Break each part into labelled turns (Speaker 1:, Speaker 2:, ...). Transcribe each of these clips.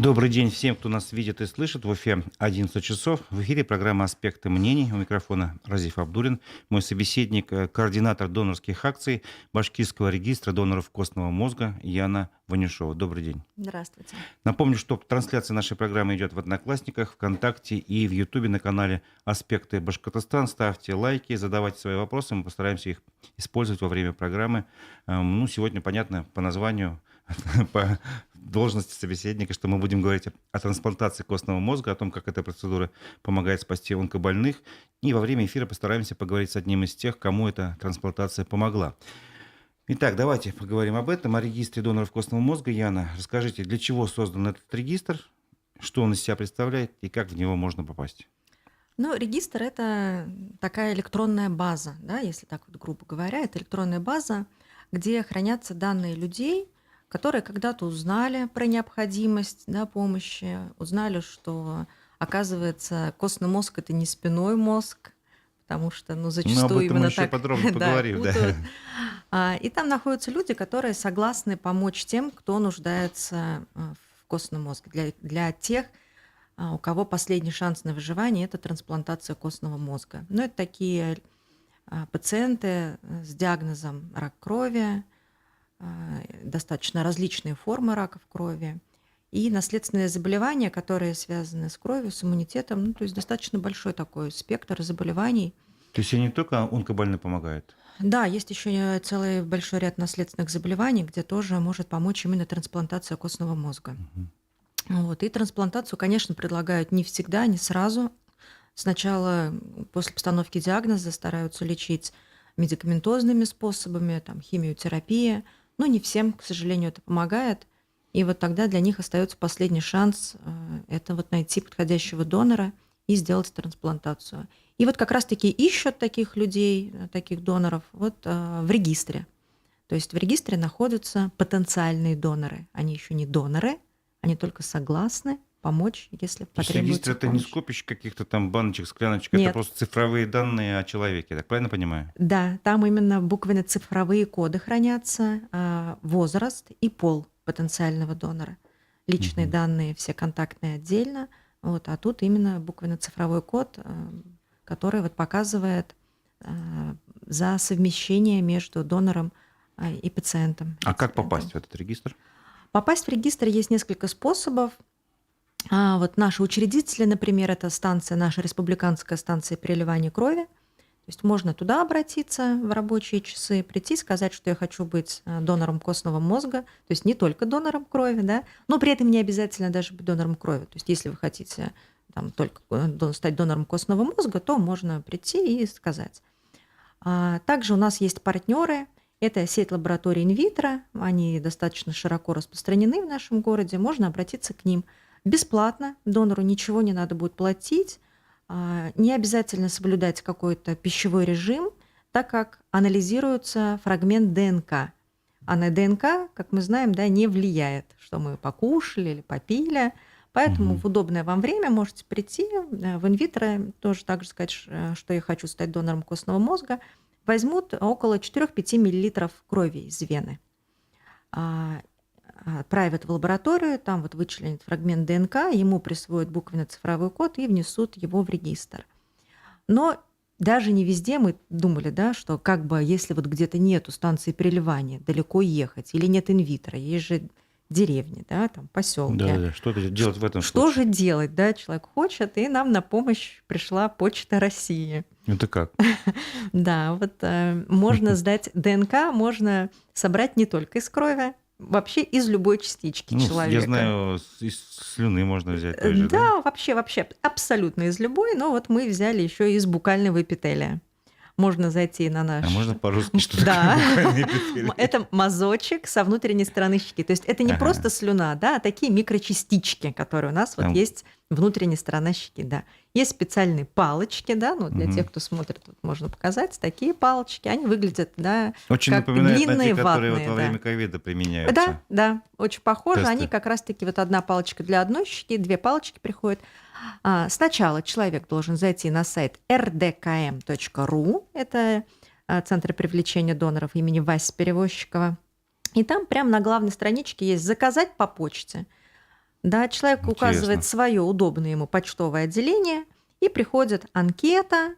Speaker 1: Добрый день всем, кто нас видит и слышит. В эфире 11 часов. В эфире программа «Аспекты мнений». У микрофона Разиф Абдулин. Мой собеседник, координатор донорских акций Башкирского регистра доноров костного мозга Яна Ванюшова. Добрый день.
Speaker 2: Здравствуйте.
Speaker 1: Напомню, что трансляция нашей программы идет в Одноклассниках, ВКонтакте и в Ютубе на канале «Аспекты Башкортостан». Ставьте лайки, задавайте свои вопросы. Мы постараемся их использовать во время программы. Сегодня, понятно, по названию, по должности собеседника, что мы будем говорить о трансплантации костного мозга, о том, как эта процедура помогает спасти онкобольных. И во время эфира постараемся поговорить с одним из тех, кому эта трансплантация помогла. Итак, давайте поговорим об этом, о регистре доноров костного мозга. Яна, расскажите, для чего создан этот регистр, что он из себя представляет и как в него можно попасть?
Speaker 2: Регистр — это такая электронная база, да, если так вот грубо говоря. Это электронная база, где хранятся данные людей, которые когда-то узнали про необходимость, да, помощи, узнали, что, оказывается, костный мозг — это не спинной мозг, потому что,
Speaker 1: Об
Speaker 2: зачастую
Speaker 1: этом мы
Speaker 2: именно
Speaker 1: еще
Speaker 2: так
Speaker 1: подробно поговорим. Да.
Speaker 2: путают. И там находятся люди, которые согласны помочь тем, кто нуждается в костном мозге. Для тех, у кого последний шанс на выживание — это трансплантация костного мозга. Это такие пациенты с диагнозом рак крови, достаточно различные формы раков крови и наследственные заболевания, которые связаны с кровью, с иммунитетом. То есть достаточно большой такой спектр заболеваний.
Speaker 1: То есть не только онкобольным помогает?
Speaker 2: Да, есть еще целый большой ряд наследственных заболеваний, где тоже может помочь именно трансплантация костного мозга. И трансплантацию, конечно, предлагают не всегда, не сразу. Сначала после постановки диагноза стараются лечить медикаментозными способами, химиотерапия. Но не всем, к сожалению, это помогает. И тогда для них остается последний шанс – это найти подходящего донора и сделать трансплантацию. И как раз-таки ищут таких людей, таких доноров в регистре. То есть в регистре находятся потенциальные доноры. Они еще не доноры, они только согласны помочь, если потребуется помощь.
Speaker 1: Регистр — это не скопище каких-то там баночек, скляночек,
Speaker 2: Нет.
Speaker 1: это просто цифровые данные о человеке, так правильно понимаю?
Speaker 2: Да, там именно буквенно-цифровые коды хранятся, возраст и пол потенциального донора. Личные данные, все контактные отдельно, а тут именно буквенно-цифровой код, который показывает за совмещение между донором и пациентом.
Speaker 1: А как попасть в этот регистр?
Speaker 2: Попасть в регистр есть несколько способов. Наши учредители, например, это наша республиканская станция переливания крови. То есть можно туда обратиться в рабочие часы, прийти, сказать, что я хочу быть донором костного мозга, то есть не только донором крови, да, но при этом не обязательно даже быть донором крови. То есть если вы хотите только стать донором костного мозга, то можно прийти и сказать. Также у нас есть партнеры. Это сеть лабораторий инвитро, они достаточно широко распространены в нашем городе, можно обратиться к ним. Бесплатно, донору ничего не надо будет платить, не обязательно соблюдать какой-то пищевой режим, так как анализируется фрагмент ДНК. А на ДНК, как мы знаем, не влияет, что мы покушали или попили. Поэтому в удобное вам время можете прийти в инвитро, тоже так же сказать, что я хочу стать донором костного мозга. Возьмут около 4-5 мл крови из вены. Отправят в лабораторию, там вычленят фрагмент ДНК, ему присвоят буквенно-цифровой код и внесут его в регистр. Но даже не везде мы думали, что если где-то нету станции переливания, далеко ехать, или нет инвитро, есть же деревни, поселки.
Speaker 1: Да, что делать в этом
Speaker 2: Что
Speaker 1: случае?
Speaker 2: же делать, человек хочет, и нам на помощь пришла Почта России.
Speaker 1: Это как?
Speaker 2: Да, можно сдать ДНК, можно собрать не только из крови, вообще из любой частички человека.
Speaker 1: Я знаю, из слюны можно взять тоже, да?
Speaker 2: Да, вообще абсолютно из любой, но мы взяли еще из букального эпителия. Можно зайти на наш...
Speaker 1: А можно по-русски что
Speaker 2: Да.
Speaker 1: такое буквальное эпителие?
Speaker 2: Это мазочек со внутренней стороны щеки. То есть это не просто слюна, а такие микрочастички, которые у нас есть внутренняя сторона щеки. Да. Есть специальные палочки, для тех, кто смотрит, можно показать. Такие палочки, они выглядят,
Speaker 1: Очень
Speaker 2: как
Speaker 1: напоминают на
Speaker 2: длинные
Speaker 1: те, которые
Speaker 2: ватные.
Speaker 1: во время ковида применяются.
Speaker 2: Да, очень похоже.
Speaker 1: Тесты.
Speaker 2: Они как раз-таки одна палочка для одной щеки, 2 палочки приходят. Сначала человек должен зайти на сайт rdkm.ru, это Центр привлечения доноров имени Васи Перевозчикова, и там прямо на главной страничке есть «Заказать по почте». Да, человек указывает
Speaker 1: Интересно.
Speaker 2: свое удобное ему почтовое отделение, и приходит анкета,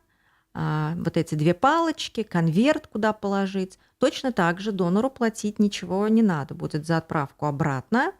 Speaker 2: вот эти 2 палочки, конверт, куда положить. Точно так же донору платить ничего не надо будет за отправку обратно.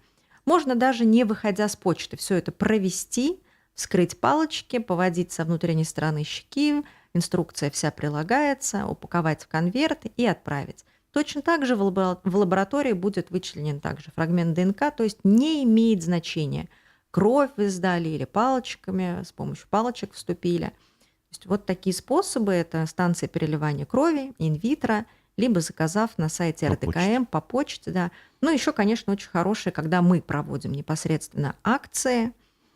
Speaker 2: Можно даже не выходя с почты все это провести, вскрыть палочки, поводить со внутренней стороны щеки, инструкция вся прилагается, упаковать в конверт и отправить. Точно так же в лаборатории будет вычленен также фрагмент ДНК, то есть не имеет значения, кровь вы сдали или палочками, с помощью палочек вступили. То есть вот такие способы – это станция переливания крови, инвитро, либо заказав на сайте
Speaker 1: По почте.
Speaker 2: РДКМ по почте, да. Ну, еще, конечно, очень хорошие, когда мы проводим непосредственно акции,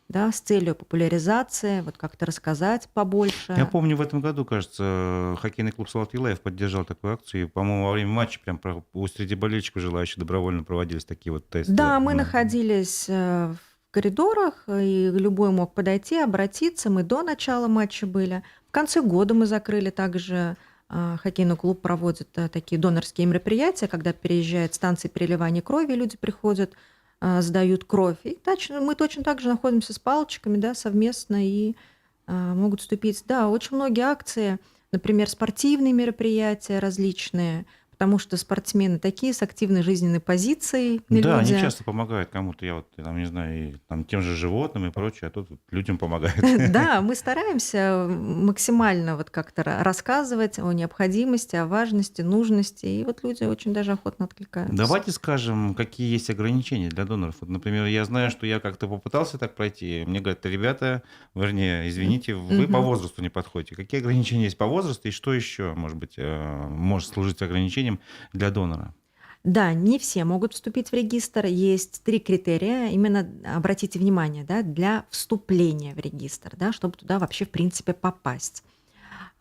Speaker 2: да, с целью популяризации, вот как-то рассказать
Speaker 1: Я
Speaker 2: побольше.
Speaker 1: помню, в этом году, кажется, хоккейный клуб «Салават Юлаев» поддержал такую акцию. И, по-моему, во время матча прям среди болельщиков желающих добровольно проводились такие вот тесты.
Speaker 2: Да, мы находились в коридорах, и любой мог подойти, обратиться. Мы до начала матча были. В конце года мы закрыли также, хоккейный клуб проводит такие донорские мероприятия, когда переезжает станция переливания крови, люди приходят, сдают кровь. И мы точно так же находимся с палочками, да, совместно и могут вступить. Да, очень многие акции, например, спортивные мероприятия различные, потому что спортсмены такие с активной жизненной позицией
Speaker 1: Да, они
Speaker 2: люди.
Speaker 1: часто помогают кому-то, я вот, там, не знаю, и, там, тем же животным и прочее, а тут вот людям помогают.
Speaker 2: Да, мы стараемся максимально вот как-то рассказывать о необходимости, о важности, нужности, и вот люди очень даже охотно откликаются.
Speaker 1: Давайте скажем, какие есть ограничения для доноров. Вот, например, я знаю, что я как-то попытался так пройти, мне говорят: ребята, вернее, извините, вы по
Speaker 2: Мгм.
Speaker 1: возрасту не подходите. Какие ограничения есть по возрасту и что еще, может быть, может служить ограничением для донора?
Speaker 2: Да, не все могут вступить в регистр. Есть 3 критерия. Именно обратите внимание, да, для вступления в регистр, да, чтобы туда вообще в принципе попасть.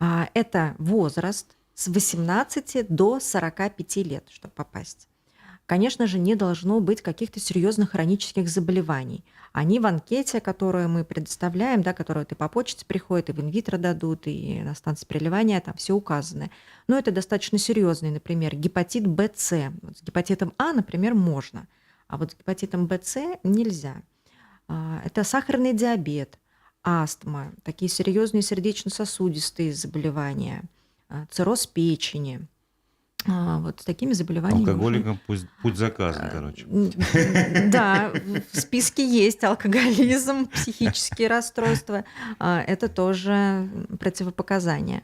Speaker 2: Это возраст с 18 до 45 лет, чтобы попасть. Конечно же, не должно быть каких-то серьезных хронических заболеваний. Они в анкете, которую мы предоставляем, да, которую ты по почте приходит, и в инвитро дадут, и на станции переливания, там все указаны. Но это достаточно серьезный, например, гепатит БС. Вот с гепатитом А, например, можно, а вот с гепатитом БС нельзя. Это сахарный диабет, астма, такие серьезные сердечно-сосудистые заболевания, цирроз печени. Вот с такими заболеваниями уже.
Speaker 1: Алкоголикам путь заказан, короче.
Speaker 2: Да, в списке есть алкоголизм, психические расстройства. Это тоже противопоказания.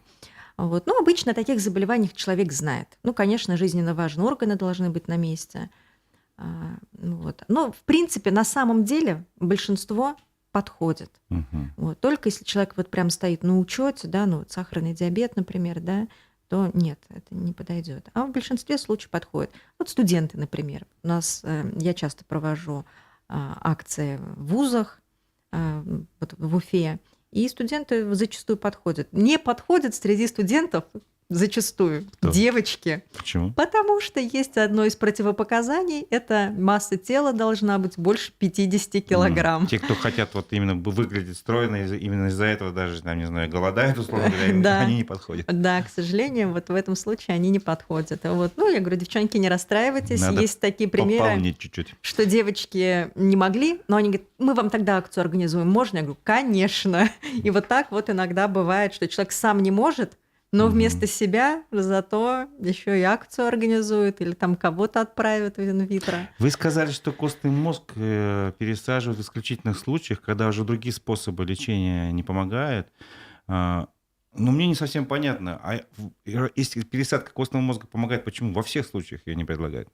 Speaker 2: Вот. Ну, обычно о таких заболеваниях человек знает. Ну, конечно, жизненно важные органы должны быть на месте. Вот. Но, в принципе, на самом деле большинство подходит.
Speaker 1: Мгм.
Speaker 2: Вот. Только если человек вот прям стоит на учете, да, ну, вот сахарный диабет, например, да, то нет, это не подойдет. А в большинстве случаев подходит. Вот студенты, например. У нас я часто провожу акции в вузах, вот в Уфе, и студенты зачастую подходят. Не подходят среди студентов зачастую
Speaker 1: Кто?
Speaker 2: девочки,
Speaker 1: Почему?
Speaker 2: потому что есть одно из противопоказаний – это масса тела должна быть больше 50 килограмм.
Speaker 1: Те, кто хотят вот именно выглядеть стройно, именно из-за этого даже, там, не знаю, голодают, условно говоря,
Speaker 2: Да.
Speaker 1: они не подходят.
Speaker 2: Да, к сожалению, вот в этом случае они не подходят. Вот. Ну, я говорю, девчонки, не расстраивайтесь.
Speaker 1: Надо
Speaker 2: Есть такие примеры,
Speaker 1: пополнить чуть-чуть.
Speaker 2: что девочки не могли, но они говорят: мы вам тогда акцию организуем. Можно? Я говорю: конечно. И вот так вот иногда бывает, что человек сам не может, но вместо себя зато еще и акцию организует или там кого-то отправят в инвитро.
Speaker 1: Вы сказали, что костный мозг пересаживают в исключительных случаях, когда уже другие способы лечения не помогают. Но мне не совсем понятно, если пересадка костного мозга помогает, почему во всех случаях ее не предлагают?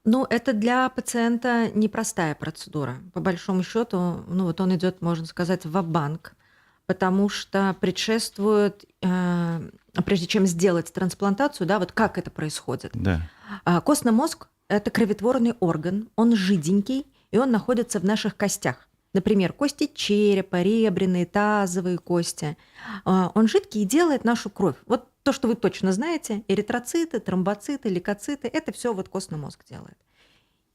Speaker 2: Ну, это для пациента непростая процедура. По большому счету, ну вот он идет, можно сказать, ва-банк, потому что предшествует, прежде чем сделать трансплантацию, да, вот как это происходит.
Speaker 1: Да.
Speaker 2: Костный мозг – это кроветворный орган, он жиденький, и он находится в наших костях. Например, кости черепа, ребряные, тазовые кости. Он жидкий и делает нашу кровь. Вот то, что вы точно знаете, эритроциты, тромбоциты, лейкоциты – это все вот костный мозг делает.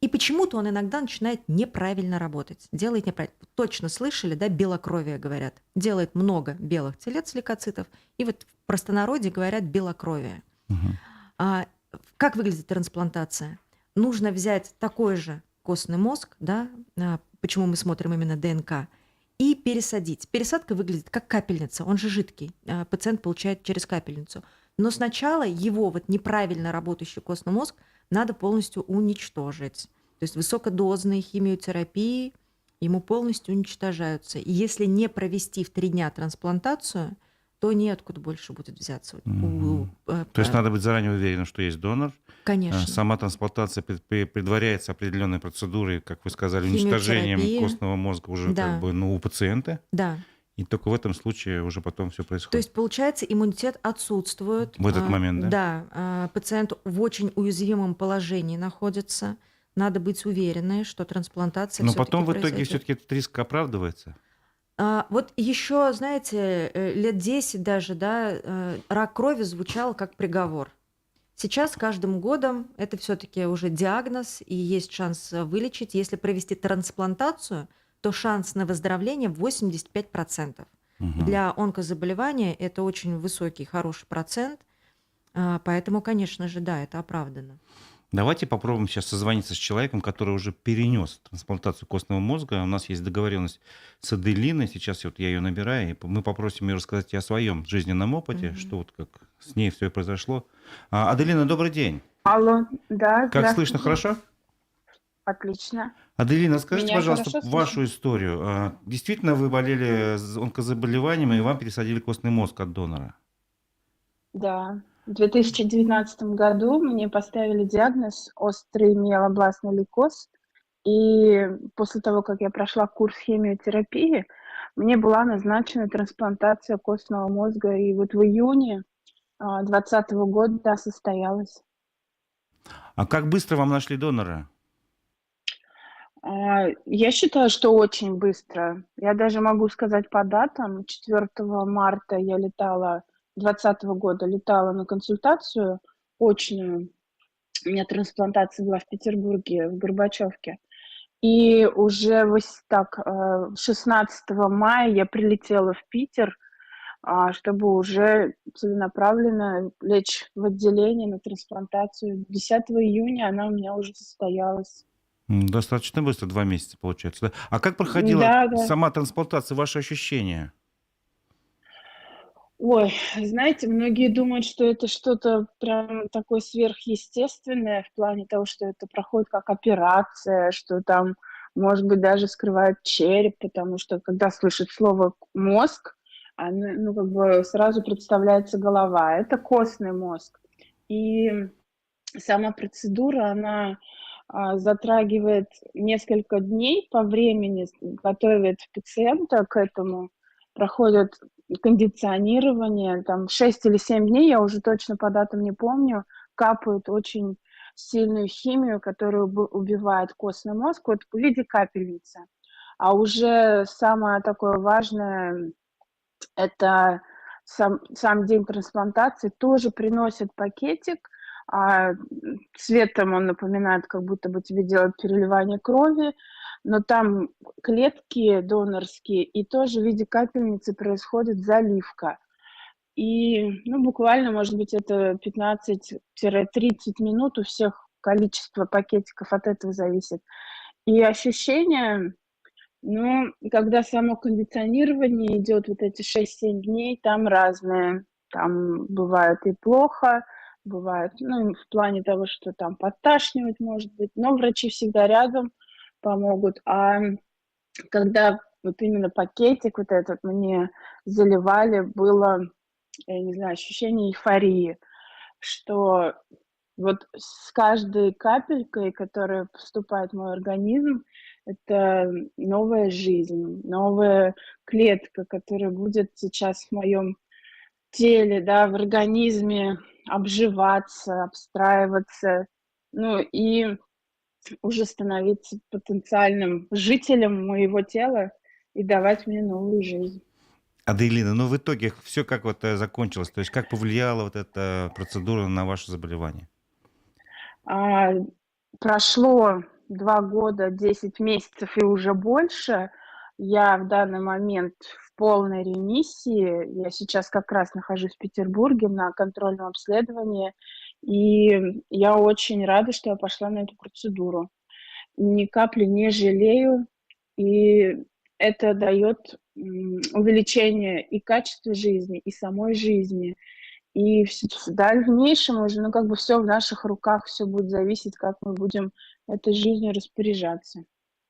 Speaker 2: И почему-то он иногда начинает неправильно работать, делает неправильно. Точно слышали, да, белокровие говорят. Делает много белых телец лейкоцитов, и вот в простонародье говорят белокровие.
Speaker 1: Мгм.
Speaker 2: Как выглядит трансплантация? Нужно взять такой же костный мозг, да, почему мы смотрим именно ДНК, и пересадить. Пересадка выглядит как капельница, он же жидкий, пациент получает через капельницу. Но сначала его вот неправильно работающий костный мозг надо полностью уничтожить. То есть высокодозные химиотерапии ему полностью уничтожаются. И если не провести в 3 дня трансплантацию, то неоткуда больше будет взяться.
Speaker 1: То есть надо быть заранее уверенным, что есть донор.
Speaker 2: Конечно.
Speaker 1: Сама трансплантация предваряется определенной процедурой, как вы сказали, уничтожением
Speaker 2: Химиотерапия.
Speaker 1: костного мозга уже
Speaker 2: Да.
Speaker 1: как бы, ну, у пациента.
Speaker 2: Да.
Speaker 1: И только в этом случае уже потом все
Speaker 2: То
Speaker 1: происходит.
Speaker 2: есть, получается, иммунитет отсутствует.
Speaker 1: В этот момент, да?
Speaker 2: Да. Пациент в очень уязвимом положении находится. Надо быть уверенной, что трансплантация
Speaker 1: Но
Speaker 2: всё-таки
Speaker 1: потом в итоге
Speaker 2: произойдет.
Speaker 1: все-таки этот риск оправдывается.
Speaker 2: Вот еще, знаете, лет 10 даже, да, рак крови звучал как приговор. Сейчас с каждым годом это все-таки уже диагноз, и есть шанс вылечить. Если провести трансплантацию, то шанс на выздоровление 85%.
Speaker 1: Мгм.
Speaker 2: Для онкозаболевания это очень высокий, хороший процент. Поэтому, конечно же, да, это оправдано.
Speaker 1: Давайте попробуем сейчас созвониться с человеком, который уже перенес трансплантацию костного мозга. У нас есть договоренность с Аделиной. Сейчас вот я ее набираю, и мы попросим ее рассказать и о своем жизненном опыте, что вот как с ней все произошло. Аделина, добрый день.
Speaker 3: Алло, да,
Speaker 1: Как слышно,
Speaker 3: здравствуйте.
Speaker 1: хорошо?
Speaker 3: Отлично.
Speaker 1: Аделина, скажите,
Speaker 3: Меня
Speaker 1: пожалуйста,
Speaker 3: хорошо
Speaker 1: вашу
Speaker 3: слышно?
Speaker 1: историю. Действительно, вы болели онкозаболеванием, и вам пересадили костный мозг от донора?
Speaker 3: Да. В 2019 году мне поставили диагноз острый миелобластный лейкоз. И после того, как я прошла курс химиотерапии, мне была назначена трансплантация костного мозга. И вот в июне 2020 года состоялась.
Speaker 1: А как быстро вам нашли донора?
Speaker 3: Я считаю, что очень быстро. Я даже могу сказать по датам. 4 марта я летала, 2020 года летала на консультацию очную. У меня трансплантация была в Петербурге, в Горбачевке. И уже 16 мая я прилетела в Питер, чтобы уже целенаправленно лечь в отделение на трансплантацию. 10 июня она у меня уже состоялась.
Speaker 1: Достаточно быстро, 2 месяца получается, да? А как проходила
Speaker 3: Да, да.
Speaker 1: сама трансплантация, ваши ощущения?
Speaker 3: Ой, знаете, многие думают, что это что-то прям такое сверхъестественное в плане того, что это проходит как операция, что там, может быть, даже скрывают череп, потому что когда слышат слово мозг, ну, как бы сразу представляется голова. Это костный мозг. И сама процедура, она затрагивает несколько дней по времени, готовит пациента к этому, проходит кондиционирование, там 6 или 7 дней, я уже точно по датам не помню, капают очень сильную химию, которая убивает костный мозг, вот в виде капельницы. А уже самое такое важное, это сам день трансплантации, тоже приносит пакетик, цветом он напоминает, как будто бы тебе делают переливание крови, но там клетки донорские, и тоже в виде капельницы происходит заливка. И, ну, буквально, может быть, это 15-30 минут, у всех количество пакетиков от этого зависит. И ощущения, ну, когда само кондиционирование идет вот эти 6-7 дней, там разное. Там бывает и плохо, бывает, ну, в плане того, что там подташнивать может быть, но врачи всегда рядом помогут. А когда вот именно пакетик вот этот мне заливали, было, я не знаю, ощущение эйфории, что вот с каждой капелькой, которая поступает в мой организм, это новая жизнь, новая клетка, которая будет сейчас в моем теле, да, в организме обживаться, обстраиваться, ну и уже становиться потенциальным жителем моего тела и давать мне новую жизнь.
Speaker 1: Аделина, ну в итоге все как вот закончилось? То есть как повлияла вот эта процедура на ваше заболевание?
Speaker 3: А, Прошло 2 года, 10 месяцев и уже больше. Я в данный момент в полной ремиссии. Я сейчас как раз нахожусь в Петербурге на контрольном обследовании, и я очень рада, что я пошла на эту процедуру. Ни капли не жалею. И это дает увеличение и качества жизни, и самой жизни. И в дальнейшем уже, ну, как бы все в наших руках, все будет зависеть, как мы будем этой жизнью распоряжаться.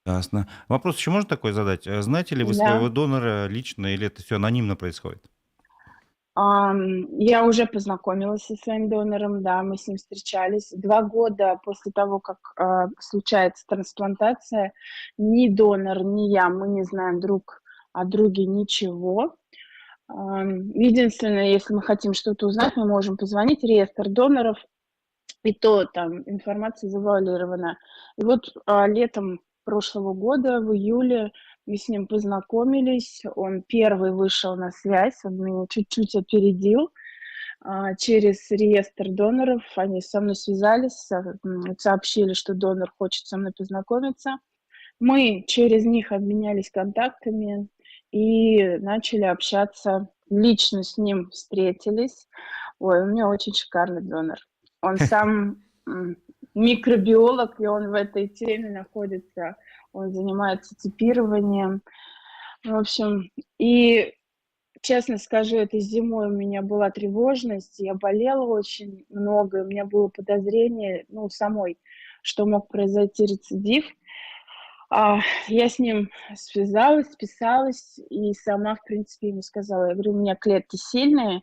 Speaker 1: Ясно. Вопрос еще можно такой задать? Знаете ли вы
Speaker 3: Да.
Speaker 1: своего донора лично или это все анонимно происходит?
Speaker 3: Я уже познакомилась со своим донором, да, мы с ним встречались. 2 года после того, как, случается трансплантация, ни донор, ни я, мы не знаем друг о друге ничего. Единственное, если мы хотим что-то узнать, мы можем позвонить в реестр доноров, и то там информация завуалирована. И вот, летом прошлого года, в июле, мы с ним познакомились. Он первый вышел на связь, он меня чуть-чуть опередил. Через реестр доноров они со мной связались, сообщили, что донор хочет со мной познакомиться. Мы через них обменялись контактами и начали общаться. Лично с ним встретились. Ой, у меня очень шикарный донор. Он сам микробиолог, и он в этой теме находится. Он занимается типированием. В общем, и честно скажу, этой зимой у меня была тревожность, я болела очень много, у меня было подозрение, ну, самой, что мог произойти рецидив. Я с ним связалась, списалась и сама, в принципе, ему сказала. Я говорю, у меня клетки сильные,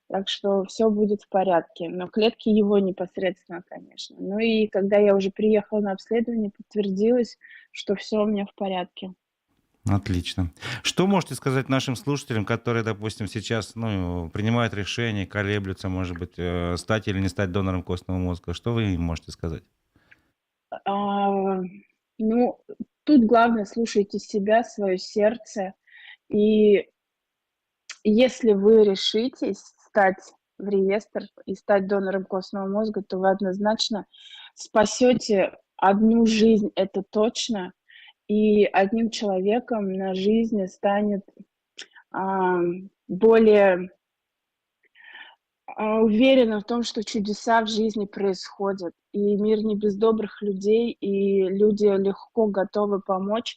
Speaker 3: так что все будет в порядке. Но клетки его непосредственно, конечно. Ну и когда я уже приехала на обследование, подтвердилось, что все у меня в порядке.
Speaker 1: Отлично. Что можете сказать нашим слушателям, которые, допустим, сейчас принимают решение, колеблются, может быть, стать или не стать донором костного мозга? Что вы им можете сказать?
Speaker 3: А, Ну, тут главное слушайте себя, свое сердце. И если вы решитесь стать в реестр и стать донором костного мозга, то вы однозначно спасете одну жизнь, это точно, и одним человеком на жизни станет более уверена в том, что чудеса в жизни происходят, и мир не без добрых людей, и люди легко готовы помочь.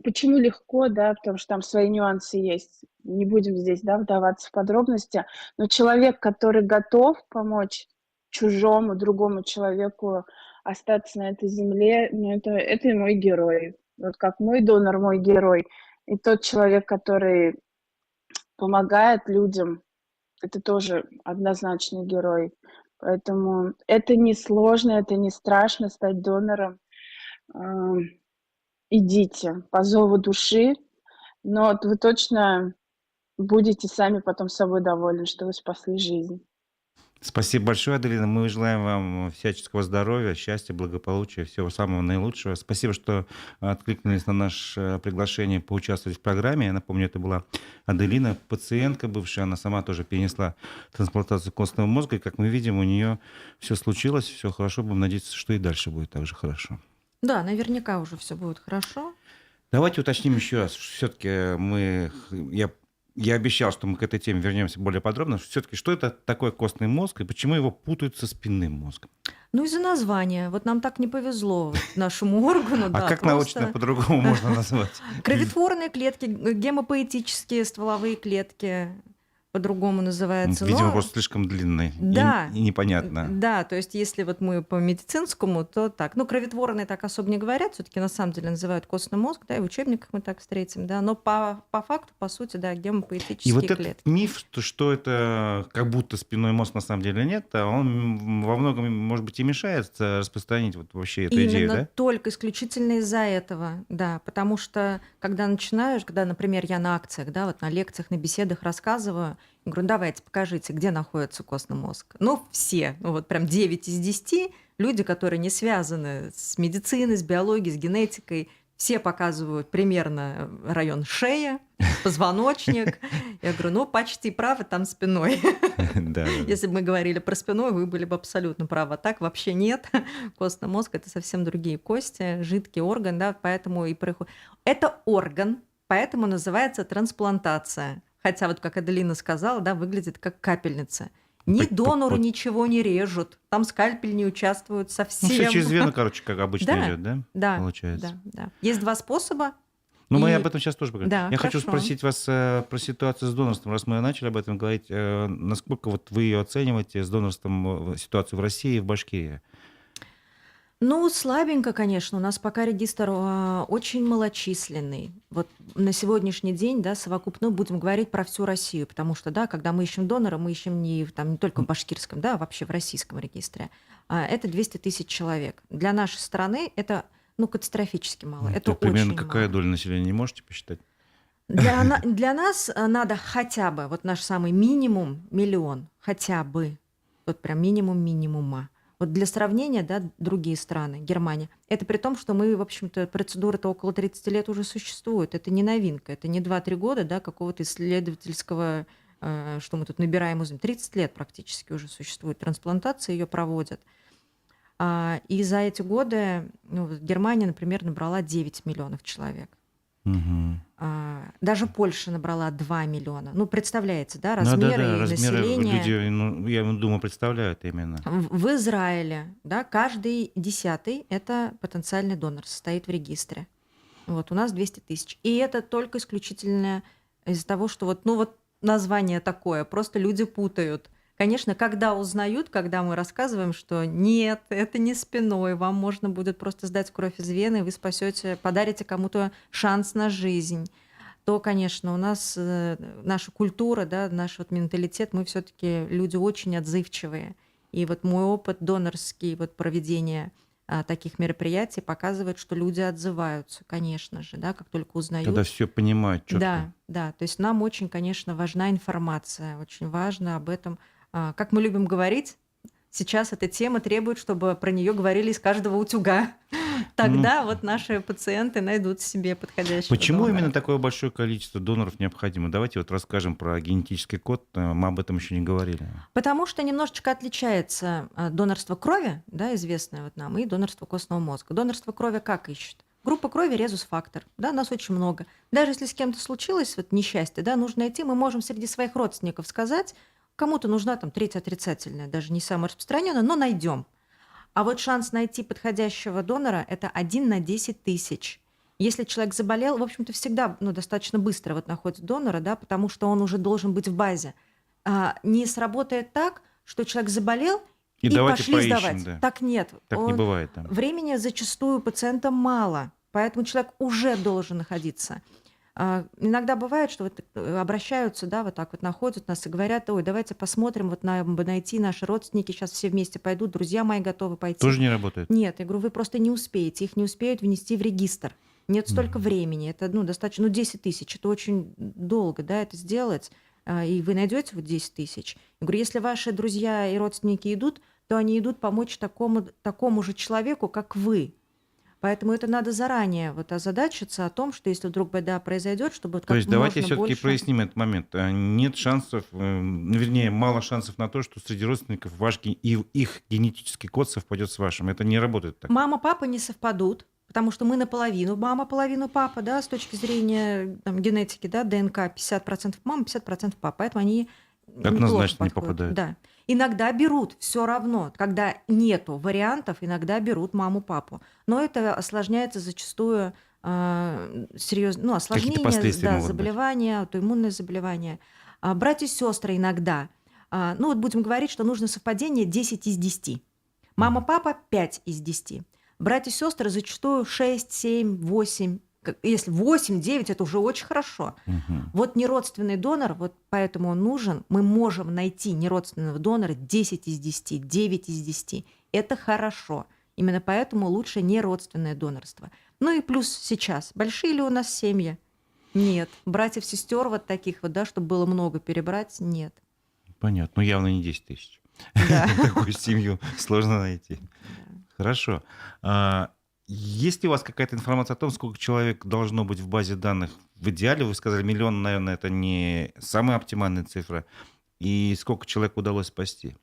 Speaker 3: Почему легко, да, потому что там свои нюансы есть. Не будем здесь, да, вдаваться в подробности. Но человек, который готов помочь чужому, другому человеку остаться на этой земле, ну, это и мой герой. Вот как мой донор, мой герой. И тот человек, который помогает людям, это тоже однозначный герой. Поэтому это не сложно, это не страшно стать донором. Идите по зову души, но вот вы точно будете сами потом собой довольны, что вы спасли жизнь.
Speaker 1: Спасибо большое, Аделина. Мы желаем вам всяческого здоровья, счастья, благополучия, всего самого наилучшего. Спасибо, что откликнулись на наше приглашение поучаствовать в программе. Я напомню, это была Аделина, пациентка бывшая. Она сама тоже перенесла трансплантацию костного мозга. И, как мы видим, у нее все случилось, все хорошо. Будем надеяться, что и дальше будет так же хорошо.
Speaker 2: Да, наверняка уже все будет хорошо.
Speaker 1: Давайте уточним еще раз. Все-таки я обещал, что мы к этой теме вернемся более подробно. Все-таки, что это такое костный мозг и почему его путают со спинным мозгом?
Speaker 2: Ну, из-за названия. Вот нам так не повезло нашему органу.
Speaker 1: А
Speaker 2: Да,
Speaker 1: как научно
Speaker 2: просто
Speaker 1: по-другому можно назвать?
Speaker 2: кровотворные клетки, гемопоэтические стволовые клетки по-другому называется.
Speaker 1: Видимо,
Speaker 2: Но
Speaker 1: просто слишком длинный
Speaker 2: да,
Speaker 1: и непонятно.
Speaker 2: да, то есть если вот мы по медицинскому, то так. Ну, кровотворные так особо не говорят, все-таки на самом деле называют костный мозг, да, и в учебниках мы так встретим, да, но по факту, по сути, да,
Speaker 1: И
Speaker 2: гемопоэтические
Speaker 1: вот этот
Speaker 2: клетки.
Speaker 1: миф, что это как будто спинной мозг на самом деле нет, а он во многом, может быть, и мешает распространить вот вообще эту идею,
Speaker 2: Именно
Speaker 1: да?
Speaker 2: только исключительно из-за этого, да, потому что когда начинаешь, когда, например, я на акциях, да, вот на лекциях, на беседах рассказываю, я говорю, давайте покажите, где находится костный мозг. Ну, все, ну вот прям 9 из 10 люди, которые не связаны с медициной, с биологией, с генетикой, все показывают примерно район шея, позвоночник. Я говорю, ну, почти правы, там спиной.
Speaker 1: Да.
Speaker 2: Если бы мы говорили про спиной, вы были бы абсолютно правы. А так вообще нет. Костный мозг – это совсем другие кости, жидкий орган, да, поэтому и происходит. Это орган, поэтому называется трансплантация. Хотя вот, как Аделина сказала, да, выглядит как капельница. Ни донору ничего не режут, там скальпель не участвует
Speaker 1: Ну, все
Speaker 2: совсем.
Speaker 1: через вену, короче, как обычно
Speaker 2: Да,
Speaker 1: идет, да?
Speaker 2: да,
Speaker 1: Получается.
Speaker 2: да. Есть два способа
Speaker 1: Ну, мы об
Speaker 2: И
Speaker 1: этом сейчас тоже поговорим.
Speaker 2: да,
Speaker 1: Я хочу
Speaker 2: хорошо.
Speaker 1: спросить вас про ситуацию с донорством. Раз мы начали об этом говорить, насколько вот вы ее оцениваете с донорством, ситуацию в России и в Башкирии?
Speaker 2: Ну, слабенько, конечно. У нас пока регистр очень малочисленный. Вот на сегодняшний день, да, совокупно будем говорить про всю Россию, потому что, да, когда мы ищем донора, мы ищем не только в башкирском, да, а вообще в российском регистре. Это 200 тысяч человек. Для нашей страны это, ну, катастрофически мало. Это
Speaker 1: Это примерно
Speaker 2: очень
Speaker 1: какая
Speaker 2: мало.
Speaker 1: доля населения, не можете посчитать?
Speaker 2: Для нас надо хотя бы, вот наш самый минимум, 1 000 000, хотя бы. Вот прям минимум минимума. Вот для сравнения, да, другие страны, Германия. Это при том, что мы, в общем-то, процедура-то около 30 лет уже существует. Это не новинка. Это не 2-3 года, да, какого-то исследовательского, что мы тут набираем, 30 лет практически уже существует трансплантация, ее проводят. И за эти годы, ну, вот Германия, например, набрала 9 миллионов человек.
Speaker 1: Мгм.
Speaker 2: Даже Польша набрала 2 миллиона. Ну, представляете, да,
Speaker 1: Ну
Speaker 2: размеры
Speaker 1: да-да,
Speaker 2: и
Speaker 1: размеры
Speaker 2: население.
Speaker 1: люди, ну, я думаю, представляют именно.
Speaker 2: В Израиле, да, каждый 10-й это потенциальный донор, состоит в регистре. Вот у нас 200 тысяч. И это только исключительно из-за того, что вот, ну вот название такое, просто люди путают. Конечно, когда узнают, когда мы рассказываем, что нет, это не спиной, вам можно будет просто сдать кровь из вены, вы спасете, подарите кому-то шанс на жизнь, то, конечно, у нас наша культура, да, наш вот менталитет, мы все-таки люди очень отзывчивые. И вот мой опыт донорский, вот проведения таких мероприятий показывает, что люди отзываются, конечно же, да, как только
Speaker 1: Когда
Speaker 2: узнают.
Speaker 1: все понимают четко.
Speaker 2: Да, да, то есть нам очень, конечно, важна информация, очень важно об этом. Как мы любим говорить, сейчас эта тема требует, чтобы про нее говорили из каждого утюга.
Speaker 1: Ну,
Speaker 2: Тогда вот наши пациенты найдут себе подходящего
Speaker 1: почему именно
Speaker 2: донора.
Speaker 1: такое большое количество доноров необходимо? Давайте вот расскажем про генетический код. Мы об этом еще не говорили.
Speaker 2: Потому что немножечко отличается донорство крови, да, известное вот нам, и донорство костного мозга. Донорство крови как ищет? Группа крови резус-фактор, да, нас очень много. Даже если с кем-то случилось вот несчастье, да, нужно найти, мы можем среди своих родственников сказать, кому-то нужна там треть отрицательная, даже не самая распространенная, но найдем. А вот шанс найти подходящего донора – это 1 на 10 тысяч. Если человек заболел, в общем-то, всегда достаточно быстро вот находят донора, да, потому что он уже должен быть в базе. Не сработает так, что человек заболел
Speaker 1: И
Speaker 2: и
Speaker 1: давайте
Speaker 2: пошли
Speaker 1: поищем,
Speaker 2: сдавать.
Speaker 1: да.
Speaker 2: Так нет.
Speaker 1: Так не бывает там.
Speaker 2: Времени зачастую у пациента мало, поэтому человек уже должен находиться. Иногда бывает, что вот обращаются, да, вот так вот находят нас и говорят: ой, давайте посмотрим, вот нам бы найти наши родственники, сейчас все вместе пойдут, друзья мои готовы пойти.
Speaker 1: Тоже не работает?
Speaker 2: Нет, я говорю, вы просто не успеете, их не успеют внести в регистр. Нет столько времени, это достаточно, 10 тысяч, это очень долго, да, это сделать, и вы найдете вот 10 тысяч. Я говорю, если ваши друзья и родственники идут, то они идут помочь такому же человеку, как вы. Поэтому это надо заранее вот озадачиться о том, что если вдруг беда произойдет, чтобы
Speaker 1: То
Speaker 2: как
Speaker 1: есть давайте
Speaker 2: можно
Speaker 1: все-таки
Speaker 2: больше...
Speaker 1: проясним этот момент. Нет шансов, вернее, мало шансов на то, что среди родственников их генетический код совпадет с вашим. Это не работает так.
Speaker 2: Мама, папа не совпадут, потому что мы наполовину мама, половину папа, да, с точки зрения там, генетики, да, ДНК 50% мама, 50% папа, поэтому они
Speaker 1: Однозначно
Speaker 2: неплохо
Speaker 1: не
Speaker 2: подходят.
Speaker 1: попадают.
Speaker 2: Да. Иногда берут, все равно, когда нету вариантов, иногда берут маму, папу. Но это осложняется зачастую серьезно, ну,
Speaker 1: Какие-то
Speaker 2: осложнения,
Speaker 1: последствия
Speaker 2: да,
Speaker 1: могут быть.
Speaker 2: заболевания, аутоиммунные заболевания. Братья и сестры иногда. Ну, вот будем говорить, что нужно совпадение 10 из 10. Мама, папа 5 из 10. Братья и сестры зачастую 6, 7, 8. Если 8, 9, это уже очень хорошо.
Speaker 1: Мгм.
Speaker 2: Вот неродственный донор, вот поэтому он нужен. Мы можем найти неродственного донора 10 из 10, 9 из 10. Это хорошо. Именно поэтому лучше неродственное донорство. Ну и плюс сейчас. Большие ли у нас семьи? Нет. Братьев, сестер вот таких вот, да, чтобы было много перебрать, нет.
Speaker 1: Понятно. Ну, явно не 10 тысяч.
Speaker 2: Да.
Speaker 1: Такую семью сложно найти.
Speaker 2: Да.
Speaker 1: Хорошо. Есть ли у вас какая-то информация о том, сколько человек должно быть в базе данных в идеале? Вы сказали, 1 000 000, наверное, это не самая оптимальная цифра. И сколько человек удалось спасти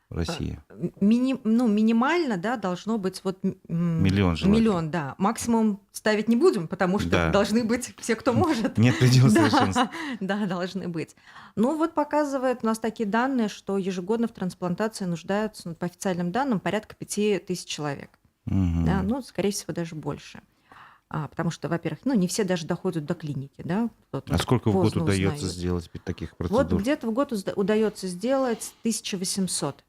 Speaker 1: в России?
Speaker 2: Минимально, да, должно быть вот
Speaker 1: 1 000 000 желательно.
Speaker 2: 1 000 000, да. Максимум ставить не будем, потому что
Speaker 1: Да.
Speaker 2: должны быть все, кто может.
Speaker 1: Нет предела
Speaker 2: Да,
Speaker 1: совершенства.
Speaker 2: да, должны быть. Ну вот показывает у нас такие данные, что ежегодно в трансплантации нуждаются, ну, по официальным данным, порядка 5 тысяч человек. Да,
Speaker 1: Мгм.
Speaker 2: ну, скорее всего, даже больше. Потому что, во-первых, ну, не все даже доходят до клиники, да, кто-то
Speaker 1: А сколько в год
Speaker 2: поздно
Speaker 1: удается
Speaker 2: узнает.
Speaker 1: сделать таких
Speaker 2: Вот
Speaker 1: процедур?
Speaker 2: где-то в год удается сделать 1800.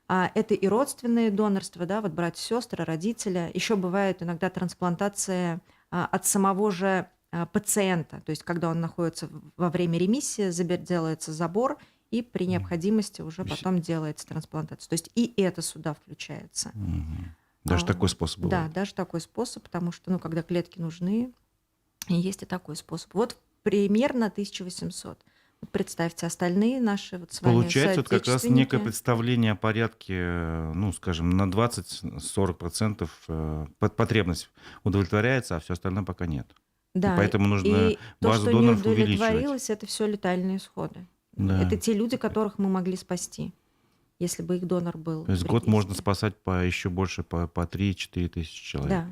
Speaker 2: Это и родственные донорства, да, вот братья, сестры, родители. Еще бывает иногда трансплантация от самого же пациента, то есть когда он находится во время ремиссии, делается забор, и при необходимости уже
Speaker 1: Вс-
Speaker 2: потом делается трансплантация. То есть и это сюда включается.
Speaker 1: Мгм. Даже такой
Speaker 2: Вот.
Speaker 1: способ
Speaker 2: Да,
Speaker 1: бывает.
Speaker 2: даже такой способ, потому что, ну, когда клетки нужны, и есть и такой способ. Вот примерно 1800. Вот представьте, остальные наши вот с вами
Speaker 1: Получается, вот как раз некое
Speaker 2: соотечественники.
Speaker 1: представление о порядке, ну, скажем, на 20-40% потребность удовлетворяется, а все остальное пока нет. И
Speaker 2: Да,
Speaker 1: поэтому нужно
Speaker 2: и то,
Speaker 1: базу
Speaker 2: что не
Speaker 1: доноров увеличивать.
Speaker 2: удовлетворилось, это все летальные исходы. Это
Speaker 1: Да.
Speaker 2: те люди, которых мы могли спасти, если бы их донор был
Speaker 1: То есть
Speaker 2: при
Speaker 1: год можно
Speaker 2: действии.
Speaker 1: спасать еще больше, по 3-4 тысячи человек,
Speaker 2: Да.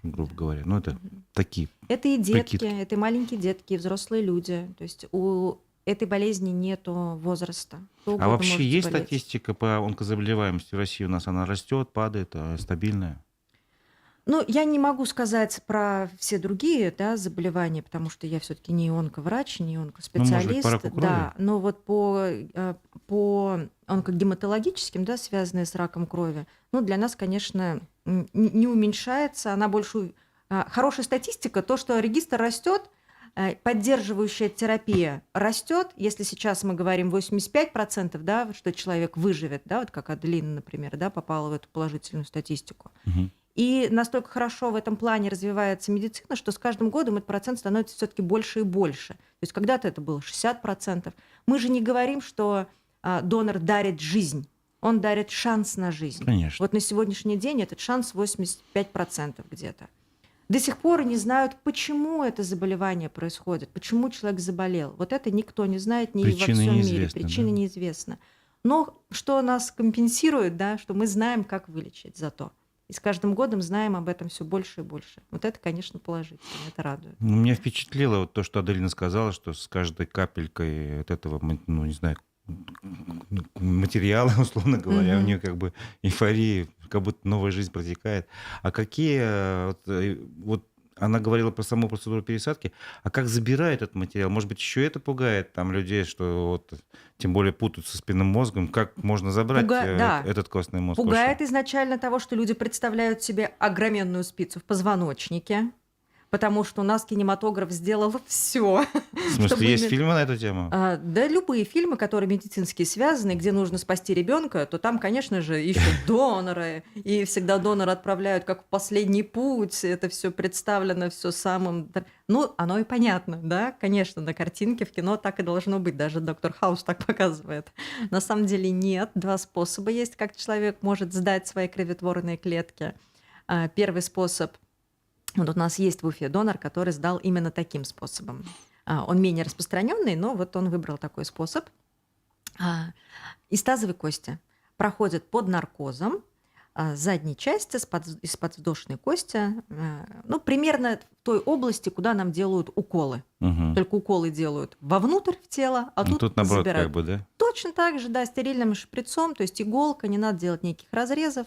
Speaker 1: грубо говоря. Ну, это
Speaker 2: Мгм.
Speaker 1: такие
Speaker 2: Это и детки,
Speaker 1: прикидки.
Speaker 2: это и маленькие детки, и взрослые люди. То есть у этой болезни нету возраста. Кто
Speaker 1: А
Speaker 2: угодно
Speaker 1: вообще
Speaker 2: может
Speaker 1: есть
Speaker 2: заболеть.
Speaker 1: статистика по онкозаболеваемости в России? У нас она растет, падает, стабильная?
Speaker 2: Ну, я не могу сказать про все другие, да, заболевания, потому что я все-таки не онковрач, не
Speaker 1: Ну, может быть, по
Speaker 2: онкоспециалист,
Speaker 1: раку крови?
Speaker 2: да, но вот по онкогематологическим, да, связанные с раком крови, ну, для нас, конечно, не уменьшается, она больше... Хорошая статистика, то, что регистр растет, поддерживающая терапия растет, если сейчас мы говорим 85%, да, что человек выживет, да, вот как Аделина, например, да, попала в эту положительную статистику.
Speaker 1: Мгм.
Speaker 2: И настолько хорошо в этом плане развивается медицина, что с каждым годом этот процент становится все-таки больше и больше. То есть когда-то это было 60%. Мы же не говорим, что донор дарит жизнь, он дарит шанс на жизнь.
Speaker 1: Конечно.
Speaker 2: Вот на сегодняшний день этот шанс 85% где-то. До сих пор не знают, почему это заболевание происходит, почему человек заболел. Вот это никто не знает ни во
Speaker 1: Причины
Speaker 2: всем мире,
Speaker 1: неизвестны,
Speaker 2: причина
Speaker 1: да?
Speaker 2: неизвестна. Но что нас компенсирует, да, что мы знаем, как вылечить зато. И с каждым годом знаем об этом все больше и больше. Вот это, конечно, положительно, это радует.
Speaker 1: Ну, меня впечатлило вот то, что Аделина сказала, что с каждой капелькой вот этого, ну, не знаю, материала, условно говоря, у
Speaker 2: Мгм.
Speaker 1: нее как бы эйфория, как будто новая жизнь протекает. А какие, вот она говорила про саму процедуру пересадки, а как забирает этот материал? Может быть, еще это пугает там людей, что вот, тем более путают со спинным мозгом, как можно забрать
Speaker 2: Да,
Speaker 1: этот костный мозг вообще?
Speaker 2: пугает изначально того, что люди представляют себе огроменную спицу в позвоночнике, потому что у нас кинематограф сделал все,
Speaker 1: В смысле,
Speaker 2: чтобы
Speaker 1: есть
Speaker 2: именно...
Speaker 1: фильмы на эту тему?
Speaker 2: Да, любые фильмы, которые медицинские связаны, где нужно спасти ребенка, то там, конечно же, ищут доноры, и всегда донора отправляют как в последний путь. Это все представлено все самым... Ну, оно и понятно, да, конечно, на картинке в кино так и должно быть, даже доктор Хаус так показывает. На самом деле нет, два способа есть, как человек может сдать свои кроветворные клетки. Первый способ, вот у нас есть в Уфе донор, который сдал именно таким способом. Он менее распространенный, но вот он выбрал такой способ. Из тазовой кости проходит под наркозом с задней части, из подвздошной кости, ну, примерно в той области, куда нам делают уколы.
Speaker 1: Мгм.
Speaker 2: Только уколы делают вовнутрь в тело, а
Speaker 1: Ну,
Speaker 2: тут
Speaker 1: наоборот, как
Speaker 2: забирают.
Speaker 1: бы, да?
Speaker 2: Точно так же, да, стерильным шприцом, то есть иголка, не надо делать никаких разрезов.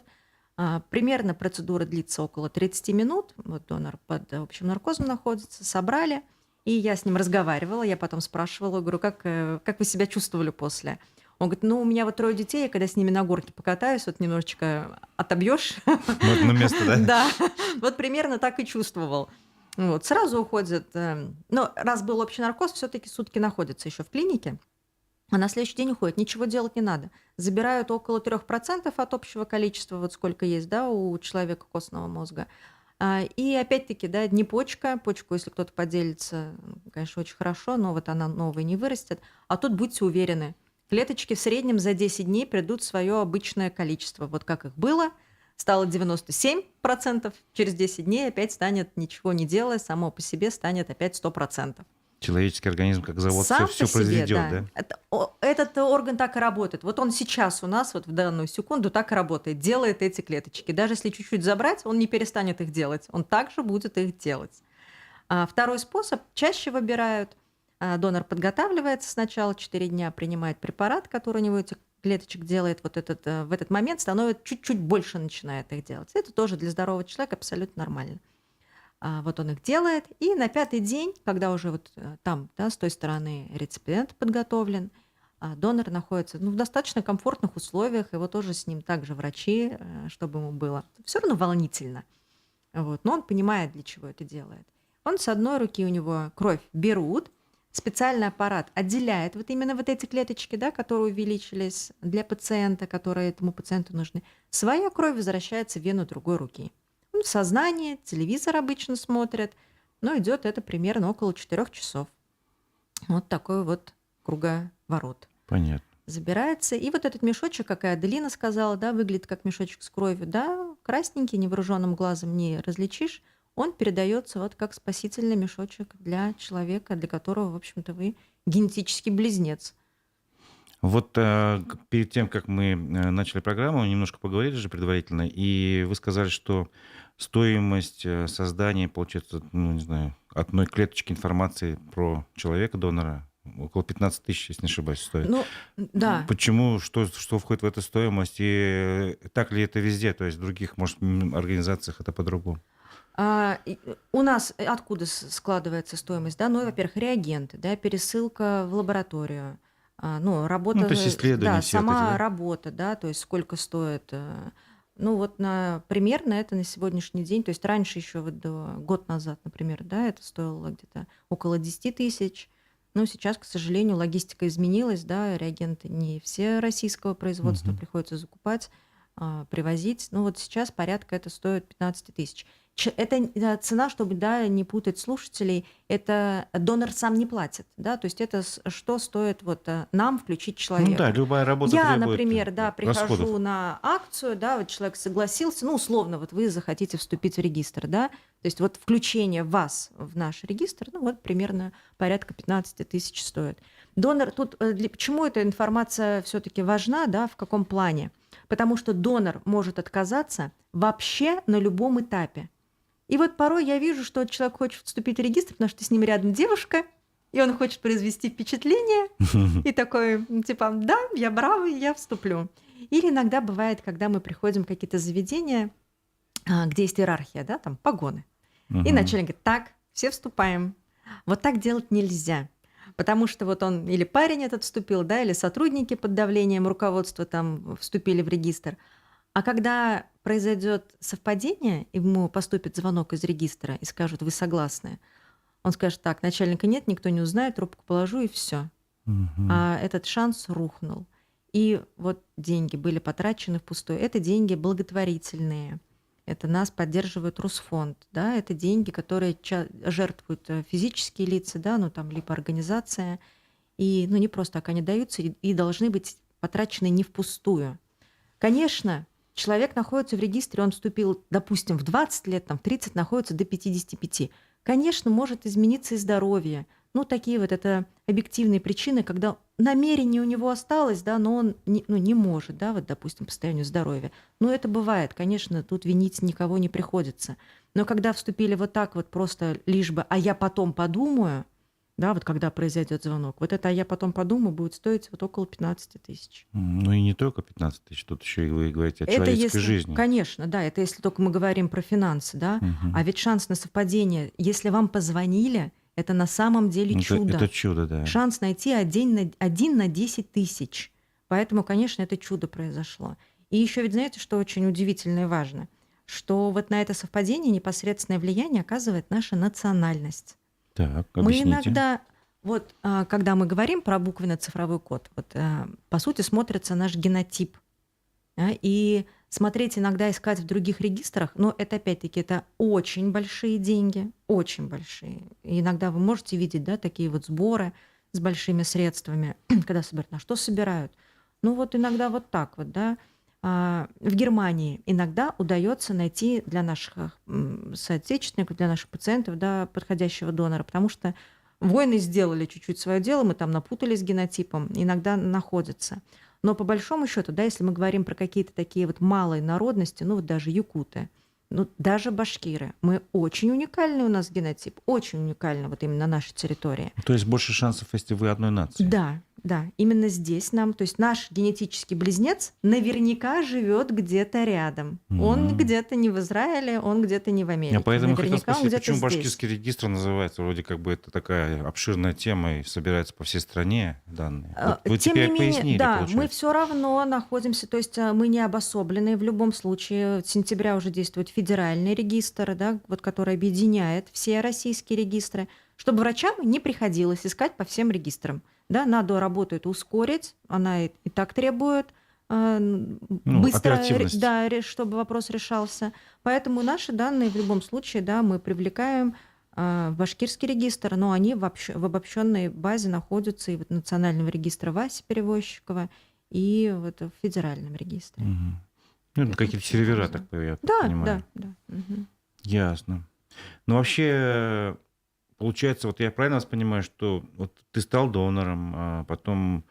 Speaker 2: Примерно процедура длится около 30 минут. Вот донор под общим наркозом находится, собрали. И я с ним разговаривала, я потом спрашивала, говорю, как вы себя чувствовали после? Он говорит, ну, у меня вот 3 детей, я когда с ними на горке покатаюсь, вот немножечко отобьешь.
Speaker 1: В одно место, да?
Speaker 2: Да, вот примерно так и чувствовал. Вот, сразу уходит. Но раз был общий наркоз, все-таки сутки находится еще в клинике. А на следующий день уходит, ничего делать не надо. Забирают около 3% от общего количества, вот сколько есть, да, у человека костного мозга. И опять-таки, да, не почка, почку, если кто-то поделится, конечно, очень хорошо, но вот она новая не вырастет. А тут будьте уверены, клеточки в среднем за 10 дней придут в свое обычное количество. Вот как их было, стало 97%, через 10 дней опять станет, ничего не делая, само по себе станет опять 100%.
Speaker 1: Человеческий организм, как завод,
Speaker 2: Сам
Speaker 1: все
Speaker 2: по себе,
Speaker 1: произведет,
Speaker 2: да.
Speaker 1: да?
Speaker 2: Этот орган так и работает. Вот он сейчас у нас, вот в данную секунду, так и работает, делает эти клеточки. Даже если чуть-чуть забрать, он не перестанет их делать. Он также будет их делать. Второй способ чаще выбирают. Донор подготавливается сначала 4 дня, принимает препарат, который у него этих клеточек делает. Вот в этот момент становится чуть-чуть больше, начинает их делать. Это тоже для здорового человека абсолютно нормально. Вот он их делает, и на 5-й день, когда уже вот там, да, с той стороны реципиент подготовлен, донор находится, ну, в достаточно комфортных условиях, его тоже с ним также врачи, чтобы ему было все равно волнительно. Вот, но он понимает, для чего это делает. Он с одной руки, у него кровь берут, специальный аппарат отделяет вот именно вот эти клеточки, да, которые увеличились для пациента, которые этому пациенту нужны. Своя кровь возвращается в вену другой руки. Он в сознании, телевизор обычно смотрит, но идет это примерно около 4 часов. Вот такой вот круговорот.
Speaker 1: Понятно.
Speaker 2: Забирается. И вот этот мешочек, как и Аделина сказала, да, выглядит как мешочек с кровью, да, красненький, невооруженным глазом не различишь. Он передается вот как спасительный мешочек для человека, для которого, в общем-то, вы генетический близнец.
Speaker 1: Вот перед тем, как мы начали программу, немножко поговорили же предварительно, и вы сказали, что стоимость создания, получается, ну, не знаю, одной клеточки информации про человека-донора около 15 тысяч, если не ошибаюсь, стоит.
Speaker 2: Ну, да.
Speaker 1: Почему, что входит в эту стоимость, и так ли это везде, то есть в других, может, организациях это по-другому?
Speaker 2: У нас откуда складывается стоимость? Да? Ну, во-первых, реагенты, да, пересылка в лабораторию, ну, работа,
Speaker 1: Ну, то есть исследования
Speaker 2: да,
Speaker 1: все вот эти,
Speaker 2: сама
Speaker 1: да?
Speaker 2: работа, да, то есть сколько стоит. Ну, вот примерно это на сегодняшний день, то есть раньше еще вот год назад, например, да, это стоило где-то около 10 тысяч. Но сейчас, к сожалению, логистика изменилась, да, реагенты не все российского производства,
Speaker 1: Мгм.
Speaker 2: приходится закупать, привозить. Ну, вот сейчас порядка это стоит 15 тысяч. Это цена, чтобы, да, не путать слушателей, это донор сам не платит, да, то есть это что стоит вот нам включить
Speaker 1: Ну да,
Speaker 2: человека.
Speaker 1: любая работа
Speaker 2: Я,
Speaker 1: требует
Speaker 2: например, да,
Speaker 1: расходов.
Speaker 2: прихожу на акцию, да, вот человек согласился, ну, условно, вот вы захотите вступить в регистр, да, то есть вот включение вас в наш регистр, ну, вот примерно порядка 15 тысяч стоит. Донор, тут почему эта информация все-таки важна, да, в каком плане? Потому что донор может отказаться вообще на любом этапе. И вот порой я вижу, что человек хочет вступить в регистр, потому что с ним рядом девушка, и он хочет произвести впечатление, и такой, типа, да, я бравый, я вступлю. Или иногда бывает, когда мы приходим в какие-то заведения, где есть иерархия, да, там погоны. И
Speaker 1: Мгм.
Speaker 2: начальник говорит, так, все вступаем. Вот так делать нельзя. Потому что вот он, или парень этот вступил, да, или сотрудники под давлением руководства там вступили в регистр. А когда произойдет совпадение, и ему поступит звонок из регистра и скажут, вы согласны, он скажет, так, начальника нет, никто не узнает, трубку положу, и все.
Speaker 1: Мгм.
Speaker 2: А этот шанс рухнул. И вот деньги были потрачены впустую. Это деньги благотворительные. Это нас поддерживает Русфонд, да, это деньги, которые жертвуют физические лица, да, ну там либо организация, и ну не просто так они даются и должны быть потрачены не впустую. Конечно, человек находится в регистре, он вступил, допустим, в 20 лет, там, в 30, находится до 55. Конечно, может измениться и здоровье. Ну, такие вот это объективные причины, когда намерение у него осталось, да, но он не может, да, вот, допустим, по состоянию здоровья. Ну, это бывает, конечно, тут винить никого не приходится. Но когда вступили вот так вот просто лишь бы, а я потом подумаю, да, вот когда произойдет звонок, вот это, а я потом подумаю, будет стоить вот около 15 тысяч.
Speaker 1: Ну и не только 15 тысяч, тут еще и вы говорите о
Speaker 2: Это
Speaker 1: человеческой
Speaker 2: если,
Speaker 1: жизни.
Speaker 2: конечно, да, это если только мы говорим про финансы, да,
Speaker 1: Мгм.
Speaker 2: а ведь шанс на совпадение, если вам позвонили, это на самом деле чудо.
Speaker 1: Это чудо, да.
Speaker 2: Шанс найти один на 10 тысяч. Поэтому, конечно, это чудо произошло. И еще ведь знаете, что очень удивительно и важно? Что вот на это совпадение непосредственное влияние оказывает наша национальность.
Speaker 1: Так,
Speaker 2: Мы
Speaker 1: объясните.
Speaker 2: иногда, вот когда мы говорим про буквенно-цифровой код, вот, по сути смотрится наш генотип. Да, и смотреть иногда, искать в других регистрах, но это опять-таки это очень большие деньги, очень большие. И иногда вы можете видеть, да, такие вот сборы с большими средствами, когда собирают. На что собирают? Ну вот иногда вот так вот, да. В Германии иногда удается найти для наших соотечественников, для наших пациентов, да, подходящего донора, потому что воины сделали чуть-чуть свое дело, мы там напутались с генотипом, иногда находятся. Но по большому счету, да, если мы говорим про какие-то такие вот малые народности, ну вот даже якуты, Ну, даже башкиры. Мы очень уникальный у нас генотип, очень уникальный вот именно на нашей территории.
Speaker 1: То есть больше шансов, если вы одной нации.
Speaker 2: Да, да, именно здесь нам, то есть наш генетический близнец наверняка живет где-то рядом. Он
Speaker 1: М.
Speaker 2: где-то не в Израиле, он где-то не в
Speaker 1: Я
Speaker 2: Америке.
Speaker 1: поэтому хотел
Speaker 2: Наверняка он
Speaker 1: спросить,
Speaker 2: где-то
Speaker 1: почему
Speaker 2: здесь.
Speaker 1: башкирский регистр называется? Вроде как бы это такая обширная тема и собирается по всей стране данные. Вот вы
Speaker 2: Тем не
Speaker 1: теперь
Speaker 2: менее,
Speaker 1: пояснили,
Speaker 2: да, мы
Speaker 1: получается.
Speaker 2: все равно находимся, то есть мы не обособлены. В любом случае, с сентября уже действует федеральный регистр, да, вот, который объединяет все российские регистры, чтобы врачам не приходилось искать по всем регистрам. Да, надо работу эту ускорить, она и так требует
Speaker 1: Ну,
Speaker 2: быстро,
Speaker 1: оперативность.
Speaker 2: да, чтобы вопрос решался. Поэтому наши данные в любом случае, да, мы привлекаем в башкирский регистр, но они в обобщенной базе находятся и в национальном регистре Васи Перевозчикова, и вот в федеральном регистре.
Speaker 1: Мгм. Ну, это
Speaker 2: Это
Speaker 1: какие-то
Speaker 2: вообще
Speaker 1: сервера,
Speaker 2: база.
Speaker 1: я так
Speaker 2: Да, да,
Speaker 1: понимаю.
Speaker 2: да. Мгм.
Speaker 1: Ясно. Ну, вообще, получается, вот я правильно вас понимаю, что вот ты стал донором, а потом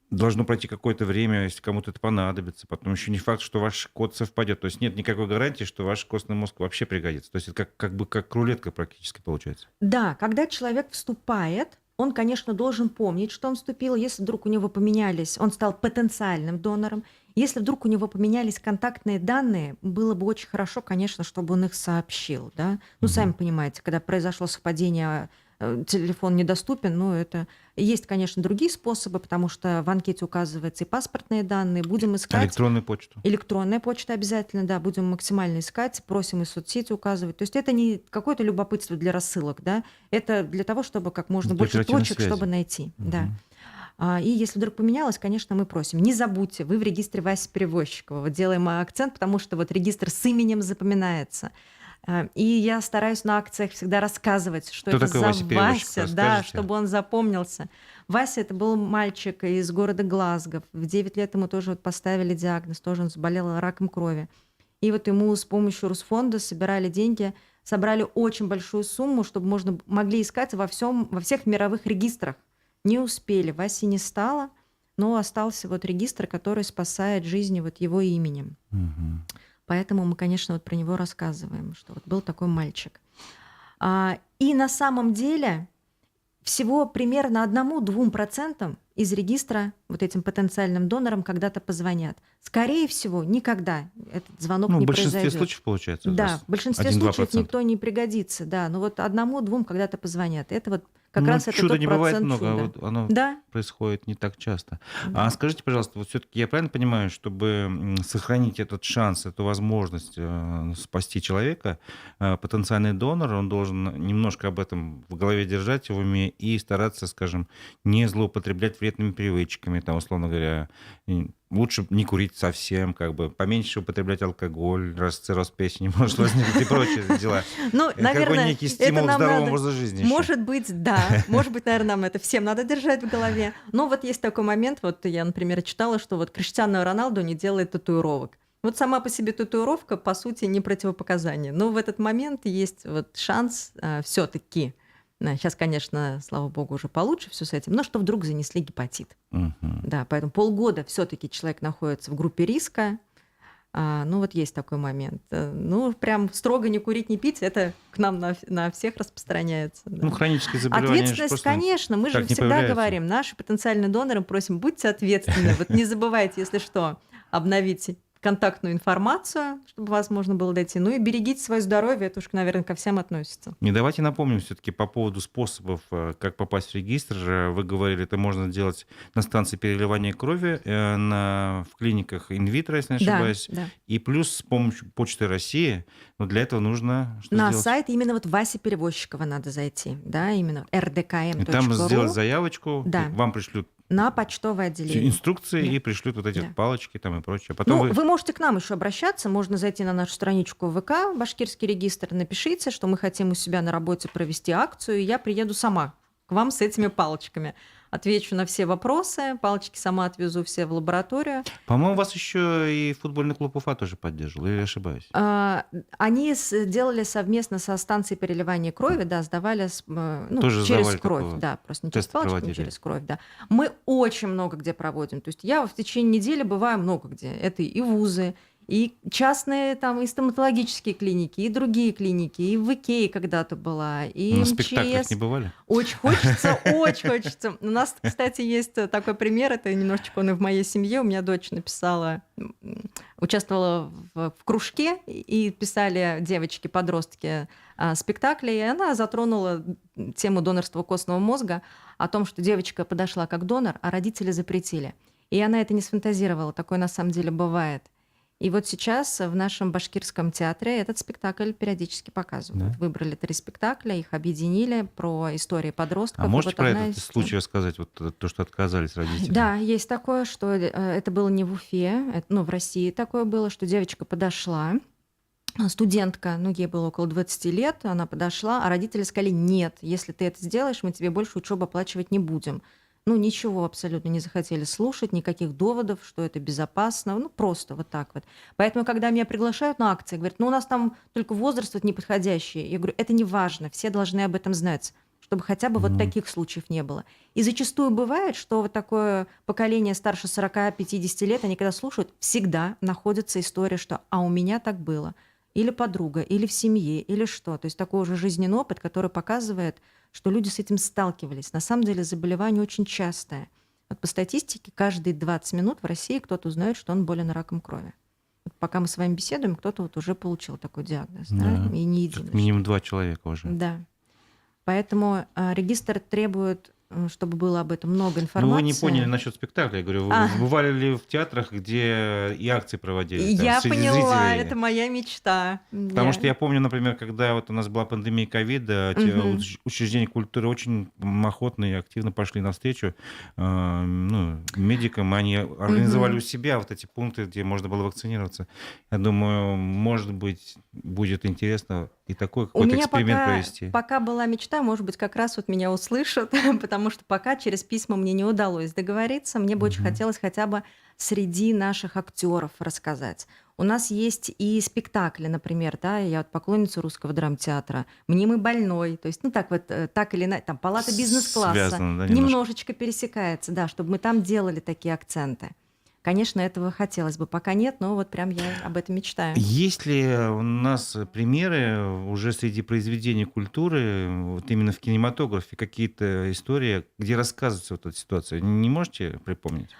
Speaker 1: должно пройти какое-то время, если кому-то это понадобится, потом еще не факт, что ваш код совпадет. То есть нет никакой гарантии, что ваш костный мозг вообще пригодится. То есть это как рулетка практически получается.
Speaker 2: Да, когда человек вступает, он, конечно, должен помнить, что он вступил. Если вдруг у него поменялись, он стал потенциальным донором. Если вдруг у него поменялись контактные данные, было бы очень хорошо, конечно, чтобы он их сообщил. Да? Ну, сами
Speaker 1: Мгм.
Speaker 2: понимаете, когда произошло совпадение, телефон недоступен, ну, это... Есть, конечно, другие способы, потому что в анкете указываются и паспортные данные. Будем искать.
Speaker 1: Электронную почту.
Speaker 2: Электронная почта обязательно, да, будем максимально искать, просим и соцсети указывать. То есть это не какое-то любопытство для рассылок, да, это для того, чтобы как можно
Speaker 1: Для
Speaker 2: больше
Speaker 1: оперативной
Speaker 2: точек,
Speaker 1: связи.
Speaker 2: чтобы найти, да.
Speaker 1: Мгм.
Speaker 2: И если вдруг поменялось, конечно, мы просим, не забудьте, вы в регистре Васи Перевозчикова. Вот делаем акцент, потому что вот регистр с именем запоминается. И я стараюсь на акциях всегда рассказывать, что
Speaker 1: Кто
Speaker 2: это
Speaker 1: такой
Speaker 2: за
Speaker 1: Вася Перевозчиков,
Speaker 2: Вася, да,
Speaker 1: расскажете?
Speaker 2: чтобы он запомнился. Вася — это был мальчик из города Глазго. В 9 лет ему тоже вот поставили диагноз, тоже он заболел раком крови. И вот ему с помощью Русфонда собирали деньги, собрали очень большую сумму, чтобы могли искать во всех мировых регистрах. Не успели, Васи не стало, но остался вот регистр, который спасает жизни вот его именем.
Speaker 1: Мгм.
Speaker 2: Поэтому мы, конечно, вот про него рассказываем, что вот был такой мальчик. И на самом деле всего примерно 1-2% из регистра вот этим потенциальным донорам когда-то позвонят. Скорее всего, никогда этот звонок
Speaker 1: Ну, в
Speaker 2: не
Speaker 1: большинстве
Speaker 2: произойдет.
Speaker 1: случаев получается.
Speaker 2: Да, в большинстве
Speaker 1: 1-2%.
Speaker 2: случаев никто не пригодится, да. Но вот 1-2 когда-то позвонят. Это вот как
Speaker 1: Ну,
Speaker 2: раз это
Speaker 1: чуда
Speaker 2: тот
Speaker 1: не бывает
Speaker 2: процент
Speaker 1: много, а
Speaker 2: чуда.
Speaker 1: вот оно
Speaker 2: Да,
Speaker 1: происходит не так часто.
Speaker 2: да.
Speaker 1: А скажите, пожалуйста, вот все-таки я правильно понимаю, чтобы сохранить этот шанс, эту возможность спасти человека, потенциальный донор, он должен немножко об этом в голове держать, в уме и стараться, скажем, не злоупотреблять вредными привычками, там, условно говоря, лучше не курить совсем, как бы поменьше употреблять алкоголь, раз цирроз печени может возникнуть и прочие дела.
Speaker 2: Ну,
Speaker 1: Какой
Speaker 2: наверное,
Speaker 1: некий
Speaker 2: это
Speaker 1: стимул к
Speaker 2: нам
Speaker 1: здоровому
Speaker 2: надо...
Speaker 1: образу жизни еще.
Speaker 2: Может быть, да. Может быть, наверное, нам это всем надо держать в голове. Но вот есть такой момент, вот я, например, читала, что вот Криштиану Роналду не делает татуировок. Вот сама по себе татуировка, по сути, не противопоказание. Но в этот момент есть вот шанс все-таки. Сейчас, конечно, слава богу, уже получше все с этим, но что вдруг занесли гепатит.
Speaker 1: Мгм.
Speaker 2: Да, поэтому полгода все-таки человек находится в группе риска. Ну, вот есть такой момент. Ну, прям строго не курить, не пить, это к нам на всех распространяется. Да.
Speaker 1: Ну, хронические заболевания же
Speaker 2: Ответственность,
Speaker 1: просто
Speaker 2: конечно, мы же
Speaker 1: так не
Speaker 2: всегда
Speaker 1: появляются.
Speaker 2: говорим, наши потенциальные доноры просим, будьте ответственны. Вот не забывайте, если что, обновить контактную информацию, чтобы вас можно было дойти. Ну и берегите свое здоровье, это уж, наверное, ко всем относится.
Speaker 1: И давайте напомним все-таки по поводу способов, как попасть в регистр. Вы говорили, это можно делать на станции переливания крови, в клиниках инвитро, если не
Speaker 2: Да,
Speaker 1: ошибаюсь,
Speaker 2: да.
Speaker 1: и плюс с помощью Почты России. Но для этого нужно что
Speaker 2: На
Speaker 1: сделать?
Speaker 2: сайт именно вот Васи Перевозчикова надо зайти, да, именно
Speaker 1: И там сделать
Speaker 2: rdkm.ru
Speaker 1: заявочку,
Speaker 2: Да.
Speaker 1: вам пришлют
Speaker 2: на почтовое отделение.
Speaker 1: инструкции
Speaker 2: Да.
Speaker 1: и пришлют вот эти
Speaker 2: Да.
Speaker 1: вот палочки там и прочее. Потом
Speaker 2: Ну, вы можете к нам еще обращаться, можно зайти на нашу страничку ВК, Башкирский регистр, напишите, что мы хотим у себя на работе провести акцию, и я приеду сама к вам с этими палочками. Отвечу на все вопросы, палочки сама отвезу все в лабораторию.
Speaker 1: По-моему, вас еще и футбольный клуб Уфа тоже поддерживал, или я ошибаюсь?
Speaker 2: Они делали совместно со станцией переливания крови, да, сдавали
Speaker 1: Тоже
Speaker 2: через
Speaker 1: сдавали
Speaker 2: кровь,
Speaker 1: такого
Speaker 2: да, просто не через
Speaker 1: тест
Speaker 2: палочки, не
Speaker 1: проводили.
Speaker 2: через кровь, да. Мы очень много где проводим. То есть я в течение недели бываю много где. Это и вузы, И частные там и стоматологические клиники, и другие клиники, и в Икее когда-то была, и
Speaker 1: На спектаклях не
Speaker 2: МЧС.
Speaker 1: бывали?
Speaker 2: Очень хочется, очень хочется. У нас, кстати, есть такой пример, это немножечко он и в моей семье. У меня дочь написала, участвовала в кружке, и писали девочки-подростки спектакли, и она затронула тему донорства костного мозга, о том, что девочка подошла как донор, а родители запретили. И она это не сфантазировала, такое на самом деле бывает. И вот сейчас в нашем башкирском театре этот спектакль периодически показывают.
Speaker 1: Да.
Speaker 2: Выбрали 3 спектакля, их объединили про истории подростков.
Speaker 1: А
Speaker 2: И
Speaker 1: можете
Speaker 2: вот
Speaker 1: про
Speaker 2: одна
Speaker 1: этот
Speaker 2: из тем.
Speaker 1: случай рассказать, вот то, что отказались родители?
Speaker 2: Да, есть такое, что это было не в Уфе, в России такое было, что девочка подошла, студентка, ей было около 20 лет, она подошла, а родители сказали: нет, если ты это сделаешь, мы тебе больше учебу оплачивать не будем. Ничего абсолютно не захотели слушать, никаких доводов, что это безопасно, просто вот так вот. Поэтому, когда меня приглашают на акции, говорят: у нас там только возраст вот неподходящий. Я говорю: это не важно, все должны об этом знать, чтобы хотя бы вот таких случаев не было. И зачастую бывает, что вот такое поколение старше 40-50 лет, они когда слушают, всегда находится история, что «а у меня так было», или подруга, или в семье, или что. То есть такой уже жизненный опыт, который показывает, что люди с этим сталкивались. На самом деле заболевание очень частое. Вот по статистике, каждые 20 минут в России кто-то узнает, что он болен раком крови. Вот пока мы с вами беседуем, кто-то вот уже получил такой диагноз, да,
Speaker 1: Да.
Speaker 2: и не
Speaker 1: Как
Speaker 2: единожды.
Speaker 1: минимум 2 человека уже.
Speaker 2: Да. Поэтому регистр требует, чтобы было об этом много
Speaker 1: Ну,
Speaker 2: информации.
Speaker 1: вы не поняли насчет спектакля. Я говорю, вы бывали ли в театрах, где и акции проводили там,
Speaker 2: Я
Speaker 1: среди
Speaker 2: поняла,
Speaker 1: зрителей?
Speaker 2: это моя мечта.
Speaker 1: Потому что я помню, например, когда вот у нас была пандемия ковида,
Speaker 2: Мгм.
Speaker 1: учреждения культуры очень охотно и активно пошли навстречу медикам. Они организовали
Speaker 2: Мгм.
Speaker 1: у себя вот эти пункты, где можно было вакцинироваться. Я думаю, может быть, будет интересно и такой
Speaker 2: У
Speaker 1: какой-то
Speaker 2: меня
Speaker 1: эксперимент провести.
Speaker 2: пока была мечта, может быть, как раз вот меня услышат, потому что пока через письма мне не удалось договориться. Мне бы очень
Speaker 1: Мгм.
Speaker 2: хотелось хотя бы среди наших актеров рассказать. У нас есть и спектакли, например, да, я вот поклонница русского драмтеатра, «Мнимый больной», то есть, так вот, так или иначе, там, «Палата бизнес-класса»,
Speaker 1: Связано, да, немножко?
Speaker 2: немножечко пересекается, да, чтобы мы там делали такие акценты. Конечно, этого хотелось бы. Пока нет, но вот прям я об этом мечтаю.
Speaker 1: Есть ли у нас примеры уже среди произведений культуры, вот именно в кинематографе, какие-то истории, где рассказывается вот эта ситуация? Не можете припомнить?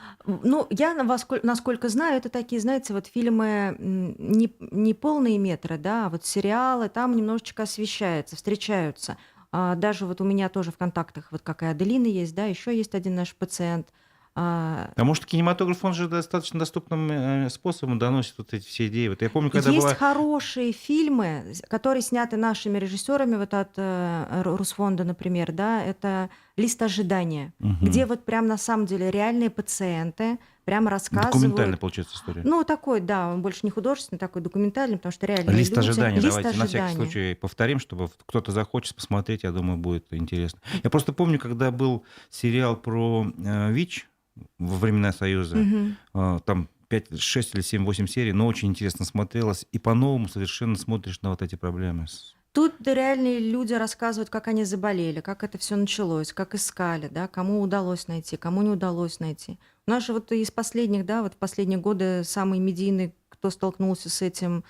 Speaker 2: Я насколько знаю, это такие, знаете, вот фильмы не полные метры, да, а вот сериалы, там немножечко освещается, встречаются. Даже вот у меня тоже в контактах, вот как и Аделина есть, да, еще есть один наш пациент.
Speaker 1: Потому что кинематограф, он же достаточно доступным способом доносит вот эти все идеи. Вот я помню, когда
Speaker 2: Есть
Speaker 1: была...
Speaker 2: хорошие фильмы, которые сняты нашими режиссерами, вот от Русфонда, например, да, это «Лист ожидания», где
Speaker 1: Мгм.
Speaker 2: вот прям на самом деле реальные пациенты прям
Speaker 1: Документальная,
Speaker 2: рассказывают.
Speaker 1: получается, история.
Speaker 2: Такой, да, он больше не художественный, такой документальный, потому что реальные
Speaker 1: Лист
Speaker 2: люди.
Speaker 1: ожидания,
Speaker 2: Лист
Speaker 1: давайте на всякий
Speaker 2: ожидания.
Speaker 1: случай повторим, чтобы кто-то захочет посмотреть, я думаю, будет интересно. Я просто помню, когда был сериал про ВИЧ во времена Союза,
Speaker 2: Мгм.
Speaker 1: там 5, 6 или 7, 8 серий, но очень интересно смотрелось, и по-новому совершенно смотришь на вот эти проблемы.
Speaker 2: Тут реальные люди рассказывают, как они заболели, как это все началось, как искали, да, кому удалось найти, кому не удалось найти. У нас же вот из последних, да, вот в последние годы самый медийный, кто столкнулся с этим,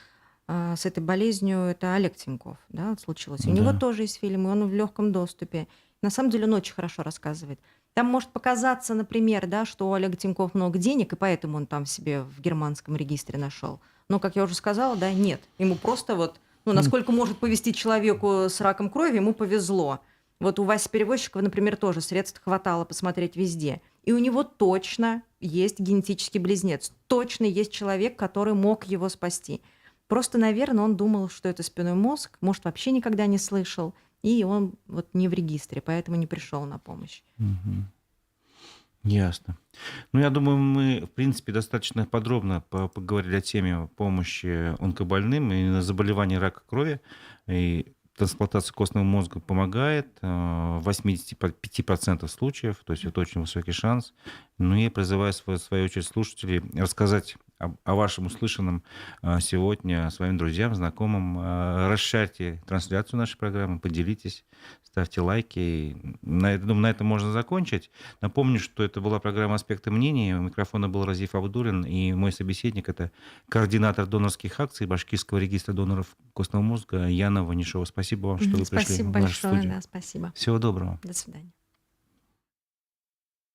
Speaker 2: с этой болезнью, это Олег Тиньков, да, вот случилось. У него
Speaker 1: Да.
Speaker 2: тоже есть фильм, и он в легком доступе. На самом деле он очень хорошо рассказывает. Там может показаться, например, да, что у Олега Тиньков много денег, и поэтому он там себе в германском регистре нашел. Но, как я уже сказала, да, нет. Ему просто вот, насколько может повезти человеку с раком крови, ему повезло. Вот у Васи Перевозчикова, например, тоже средств хватало посмотреть везде. И у него точно есть генетический близнец. Точно есть человек, который мог его спасти. Просто, наверное, он думал, что это спинной мозг, может, вообще никогда не слышал. И он вот не в регистре, поэтому не пришел на помощь.
Speaker 1: Мгм. Ясно. Я думаю, мы, в принципе, достаточно подробно поговорили о теме помощи онкобольным и на заболевание рака крови. И трансплантация костного мозга помогает в 85% случаев, то есть это очень высокий шанс. Но я призываю, в свою очередь, слушателей рассказать о вашем услышанном сегодня своим друзьям, знакомым. Расшарьте трансляцию нашей программы, поделитесь, ставьте лайки. Думаю, на этом можно закончить. Напомню, что это была программа «Аспекты мнений». У микрофона был Разиф Абдуллин, и мой собеседник — это координатор донорских акций Башкирского регистра доноров костного мозга Яна Ванишева. Спасибо вам, что вы пришли
Speaker 2: Спасибо
Speaker 1: в нашу
Speaker 2: большое,
Speaker 1: студию.
Speaker 2: да, спасибо.
Speaker 1: Всего доброго.
Speaker 2: До свидания.